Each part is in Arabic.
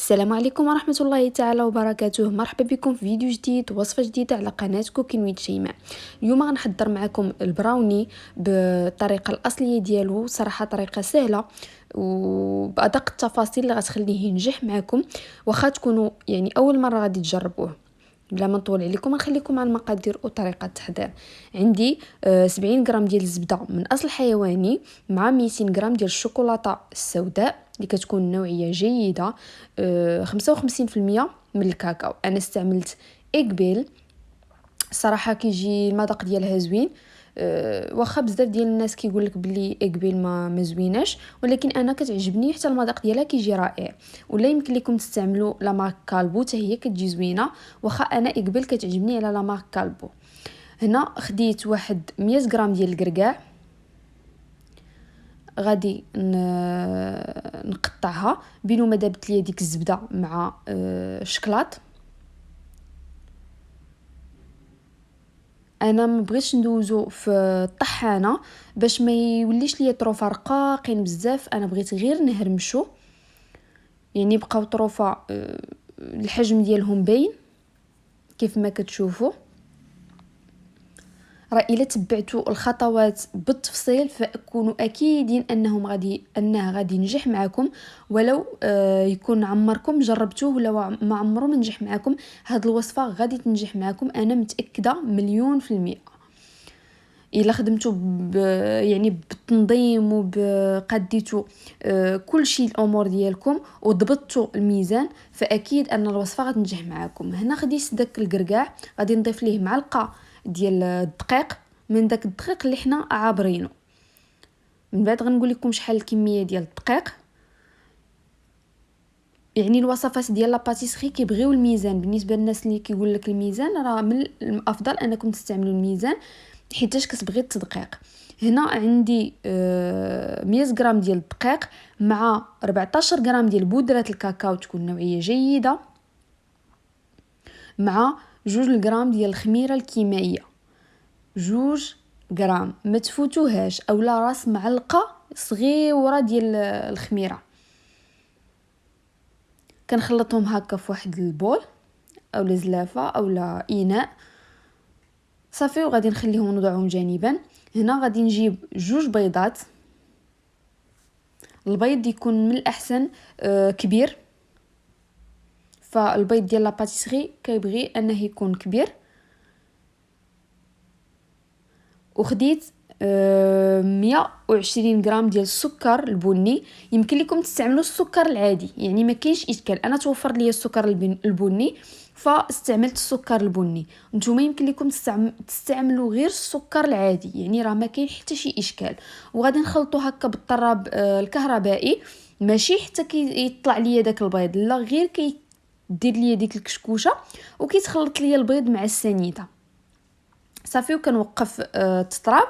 السلام عليكم ورحمة الله تعالى وبركاته. مرحبا بكم في فيديو جديد، وصفة جديدة على قناة كوكين ويت شيماء. اليوم غنحضر معكم البراوني بالطريقة الأصلية ديالو، صراحة طريقة سهلة وبأدق التفاصيل اللي غتخليه ينجح معكم، واخا تكونوا أول مرة غادي تجربوه. بلا ما نطول عليكم نخليكم على المقادير وطريقه التحضير. عندي 70 غرام ديال الزبده من اصل حيواني، مع 200 غرام ديال الشوكولاته السوداء اللي كتكون نوعيه جيده، 55% من الكاكاو. انا استعملت ايغبيل، صراحه كيجي المذاق ديالها زوين. واخا بزاف ديال الناس كيقول لك بلي ايغبيل ما زويناش، ولكن انا كتعجبني حتى المذاق ديالها كيجي رائع. ولا يمكن لكم تستعملوا لا مارك كالبو حتى هي كتجي زوينه، واخا انا ايغبيل كتعجبني على لا مارك كالبو. هنا خديت واحد 100 غرام ديال الكركاع، غادي نقطعها بينو ما دابت ليا ديك الزبده مع الشكلاط. انا ما بغيتش ندوزو في الطحانه باش ما يوليش ليا طروفه رقاقين بزاف، انا بغيت غير نهرمشو، بقاو طروفه الحجم ديالهم باين كيف ما كتشوفوا. راه الا تبعتوا الخطوات بالتفصيل فكونوا اكيدين انه غادي ينجح معكم، ولو يكون عمركم جربتوه ولا ما عمره ما نجح معكم. هاد الوصفه غادي تنجح معكم، انا متاكده 100%. الا خدمتوا بالتنظيم وبقديتوا كل شيء الامور ديالكم وضبطتوا الميزان، فاكيد ان الوصفه غتنجح معكم. هنا خديت داك الكركاع، غادي نضيف ليه معلقه ديال الدقيق، من داك الدقيق اللي حنا عابرينه. من بعد غنقول لكم شحال الكميه ديال الدقيق. الوصفات ديال لاباتيسري كيبغيو الميزان، بالنسبه للناس اللي كيقول لك الميزان راه من الافضل انكم تستعملوا الميزان حيتاش كتبغي التدقيق. هنا عندي 100 غرام ديال الدقيق مع 14 غرام ديال بودره الكاكاو تكون نوعيه جيده، مع 2 غرام ديال الخميره الكيميائيه، 2 غرام ما تفوتوهاش، اولا راس معلقه صغيره ديال الخميره. كنخلطهم هكا في واحد البول اولا زلافه اولا اناء صافي، وغادي نخليهم نوضعهم جانبا. هنا غادي نجيب 2 بيضات، البيض يكون من الاحسن كبير، فالبيض ديال لاباتيسري كيبغي انه يكون كبير. وخديت 120 غرام ديال السكر البني، يمكن لكم تستعملوا السكر العادي، ما كاينش اشكال. انا توفر لي السكر البني فاستعملت السكر البني، نتوما يمكن لكم تستعملوا غير السكر العادي، راه ما كاين حتى شي اشكال. وغادي نخلطوا هكا بالطراب الكهربائي، ماشي حتى يطلع ليا داك البيض، لا غير دير ليا ديك الكشكوشه وكيتخلط ليا البيض مع السنيده صافي. وكنوقف التطراب،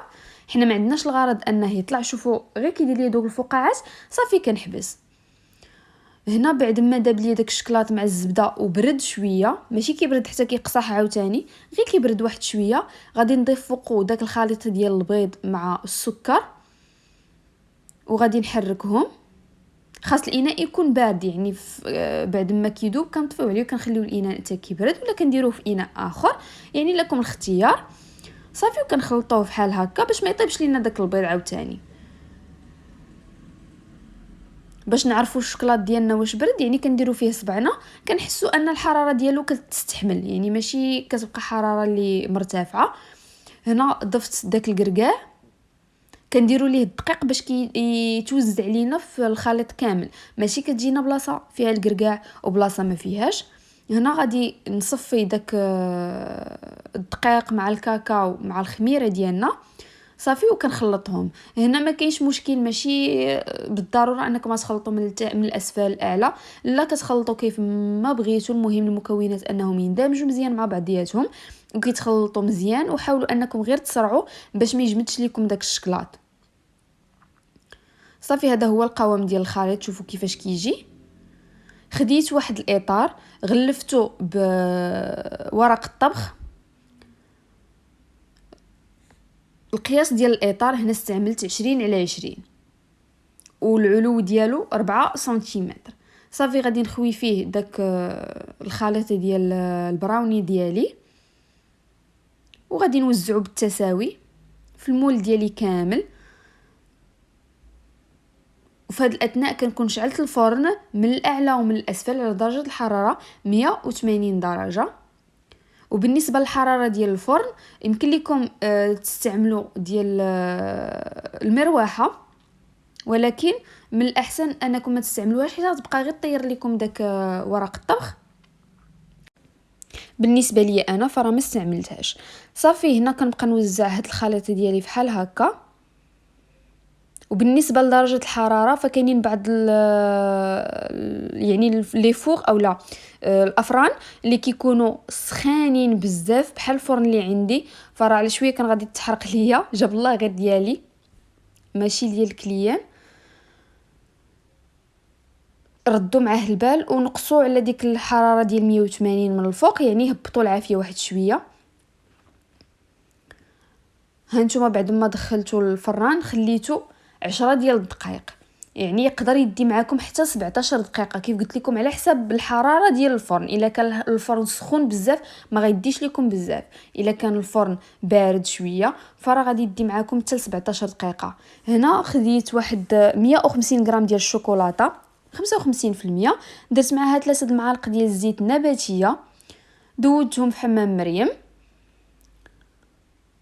حنا ما عندناش الغرض انه يطلع، شوفوا غير كيدير ليا دوك الفقاعات صافي كنحبس. هنا بعد ما داب ليا داك الشكلاط مع الزبده وبرد شويه، ماشي كيبرد حتى كيقصح عاوتاني، غير كيبرد واحد شويه، غادي نضيف فوقو داك الخليط ديال البيض مع السكر وغادي نحركهم. خاص الاناء يكون بارد، بعد ما كيذوب كنطفيو عليه وكنخليو الاناء حتى كيبرد، ولا كنديروه في اناء اخر، لكم الاختيار صافي. وكنخلطوه بحال هكا باش ما يطيبش لينا داك البيض عاوتاني، باش نعرفوا الشكلاط ديالنا واش برد. كنديروا فيه صبعنا كنحسوا ان الحراره ديالو كتستحمل، ماشي كتبقى حراره اللي مرتفعه. هنا ضفت داك الكركاع، كنديروا ليه الدقيق باش يتوزع علينا في الخليط كامل، ماشي كتجينا بلاصه فيها الكركاع وبلاصه ما فيهاش. هنا غادي نصفي داك الدقيق مع الكاكاو مع الخميره ديالنا صافي، وكنخلطهم. هنا ما كاينش مشكل، ماشي بالضروره انكم تخلطوا من الاسفل الاعلى، لا كتخلطوا كيف ما بغيتوا. المهم المكونات انهم يندمجوا مزيان مع بعضياتهم وكيتخلطوا مزيان، وحاولوا انكم غير تسرعوا باش ما يجمدش لكم داك الشكلاط صافي. هذا هو القوام ديال الخليط، شوفوا كيفاش كيجي. خديت واحد الاطار غلفته بورق الطبخ، القياس ديال الاطار هنا استعملت 20 على 20، والعلو ديالو 4 سنتيمتر صافي غادي نخوي فيه داك الخليط ديال البراوني ديالي، وغادي نوزعو بالتساوي في المول ديالي كامل. وفي هذا الاثناء كنكون شعلت الفرن من الاعلى ومن الاسفل على درجه الحراره 180 درجه. وبالنسبه للحراره ديال الفرن يمكن لكم تستعملوا ديال المروحه، ولكن من الاحسن انكم ما تستعملوهاش حيت تبقى غير طير لكم داك ورق الطبخ. بالنسبه لي انا فرا ما استعملتهاش. صافي هنا كنبقى نوزع هاد الخليط ديالي بحال هكا. وبالنسبه لدرجه الحراره فكاينين بعض يعني لي فوغ اولا الافران اللي كيكونوا سخانين بزاف بحال الفرن اللي عندي، فرا على شويه كان غادي تحرق ليا، جاب الله غير ديالي ماشي ديال الكليان. ردوا معاه البال ونقصوا على ديك الحراره ديال 180 من الفوق، يعني هبطوا العافيه واحد شويه. هانتوما بعد ما دخلتوا الفران خليتو 10 ديال الدقائق، يعني يقدر يدي معاكم حتى 17 دقيقه كيف قلت لكم على حسب الحراره ديال الفرن. الا كان الفرن سخون بزاف ما غيديش لكم بزاف، الا كان الفرن بارد شويه فرا غادي يدي معاكم حتى 17 دقيقه. هنا خديت واحد 150 غرام ديال الشوكولاته 55%، درت معها 3 المعالق ديال الزيت النباتيه، دوتهم في حمام مريم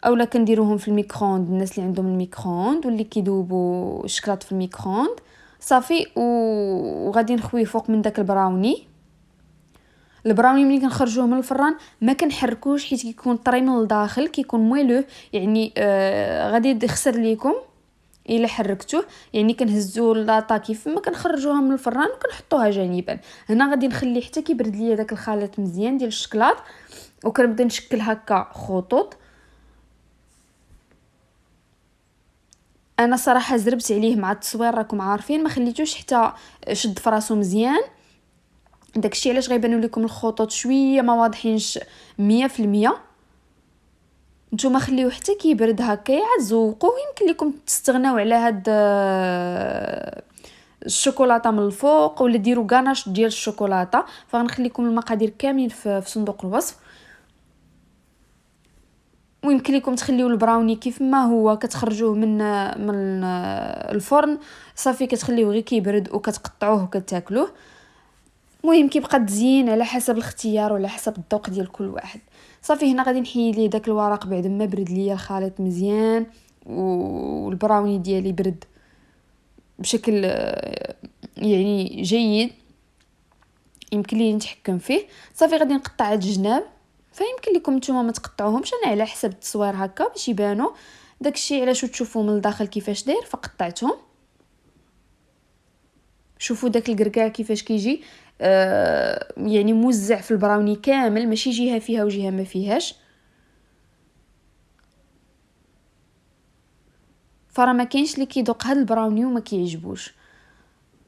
اولا كنديروهم في الميكرووند الناس اللي عندهم الميكرووند واللي كيذوبوا الشكلاط في الميكرووند. صافي وغادي نخويه فوق من داك البراوني. ملي كنخرجوه من الفران ما كنحركوش حيت كيكون طري من الداخل، كيكون مويلو، يعني غادي يخسر ليكم الا حركتوه. يعني كنهزوا لاطا كيف ما كنخرجوها من الفران وكنحطوها جانبا. هنا غادي نخليه حتى كيبرد ليا داك الخليط مزيان ديال الشكلاط، وكنبدا نشكل هكا خطوط. انا صراحه زربت عليه مع التصوير راكم عارفين، ما خليتوش حتى شد فراسو مزيان. داكشي علاش غيبانوا لكم الخطوط شويه ما واضحينش 100%. نتوما خليوه حتى كيبرد هكا عاد زوقوه. يمكن لكم تستغناو على هاد الشوكولاته من الفوق ولا ديروا غاناش ديال الشوكولاته، فغنخليكم المقادير كاملين في صندوق الوصف. ويمكن لكم تخليو البراوني كيف ما هو، كتخرجوه من الفرن صافي كتخليوه غير كيبرد وكتقطعوه وكتاكلوه. المهم كيبقى تزيين على حسب الاختيار وعلى حسب الذوق ديال كل واحد. صافي هنا غادي نحيد ليه داك الورق بعد ما برد ليا الخليط مزيان والبراوني ديالي برد بشكل يعني جيد، يمكن لي نتحكم فيه. صافي غادي نقطع هاد الجناب، فيمكن لكم نتوما ما تقطعوهمش، انا على حسب التصوير هكا باش يبانوا داكشي علاش تشوفوا من الداخل كيفاش داير فقطعتهم. شوفوا داك الكركاع كيفاش كيجي يعني موزع في البراوني كامل، ماشي جهه فيها وجهه ما فيهاش. فرا ما كاينش اللي كيذوق هاد البراوني وما كيعجبوش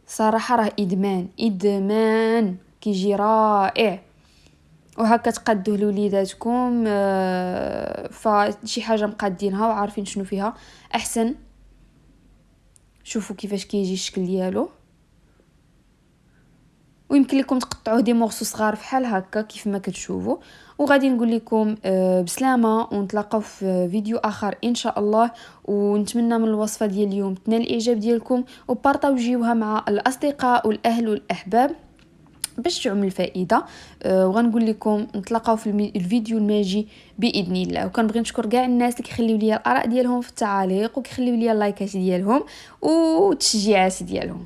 صراحه، راه ادمان كيجي رائع. وهكا تقادوه لوليداتكم فشي حاجه مقادينها وعارفين شنو فيها احسن. شوفوا كيفاش كيجي الشكل ديالو، ويمكن لكم تقطعوه دي مورسو صغار بحال هكا كيف ما كتشوفوا. وغادي نقول لكم بسلامه، ونتلاقاو في فيديو اخر ان شاء الله. ونتمنى من الوصفه ديال اليوم تنال الاعجاب ديالكم وبارطاجيوها مع الاصدقاء والاهل والاحباب باش تعم الفائده. وغنقول لكم نتلاقاو في الفيديو الماجي باذن الله. وكنبغي نشكر كاع الناس اللي كيخليو لي الاراء ديالهم في التعاليق وكيخليو لي اللايكات ديالهم والتشجيعات ديالهم.